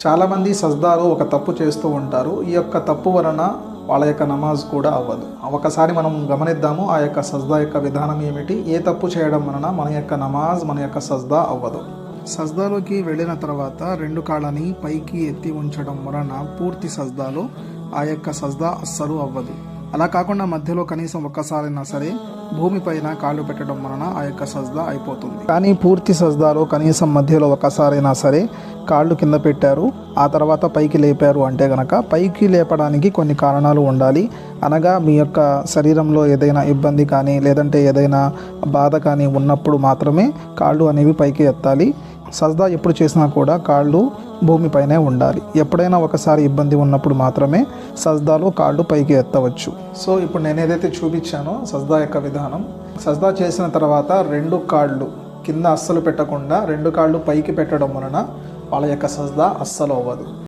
చాలామంది సజ్దాలో ఒక తప్పు చేస్తూ ఉంటారు. ఈ యొక్క తప్పు వలన వాళ్ళ యొక్క నమాజ్ కూడా అవ్వదు. ఒకసారి మనం గమనిద్దాము ఆ యొక్క సజ్దా యొక్క విధానం ఏమిటి, ఏ తప్పు చేయడం వలన మన యొక్క నమాజ్ మన యొక్క సజ్దా అవ్వదు. సజ్దాలోకి వెళ్ళిన తర్వాత రెండు కాళ్ళని పైకి ఎత్తి ఉంచడం వలన పూర్తి సజ్దాలో ఆ యొక్క సజ్దా అస్సలు అవ్వదు. అలా కాకుండా మధ్యలో కనీసం ఒక్కసారైనా సరే భూమిపైన కాళ్ళు పెట్టడం వలన ఆ యొక్క సజ్దా అయిపోతుంది. కానీ పూర్తి సజ్దాలో కనీసం మధ్యలో ఒక్కసారైనా సరే కాళ్ళు కింద పెట్టారు, ఆ తర్వాత పైకి లేపారు అంటే గనక పైకి లేపడానికి కొన్ని కారణాలు ఉండాలి. అనగా మీ యొక్క శరీరంలో ఏదైనా ఇబ్బంది కానీ లేదంటే ఏదైనా బాధ కానీ ఉన్నప్పుడు మాత్రమే కాళ్ళు అనేవి పైకి ఎత్తాలి. సజ్దా ఎప్పుడు చేసినా కూడా కాళ్ళు భూమిపైనే ఉండాలి. ఎప్పుడైనా ఒకసారి ఇబ్బంది ఉన్నప్పుడు మాత్రమే సజ్దాలో కాళ్ళు పైకి ఎత్తవచ్చు. సో ఇప్పుడు నేను ఏదైతే చూపించానో సజ్దా యొక్క విధానం, సజ్దా చేసిన తర్వాత రెండు కాళ్ళు కింద అస్సలు పెట్టకుండా రెండు కాళ్ళు పైకి పెట్టడం వలన వాళ్ళ యొక్క సజ్దా అస్సలు అవ్వదు.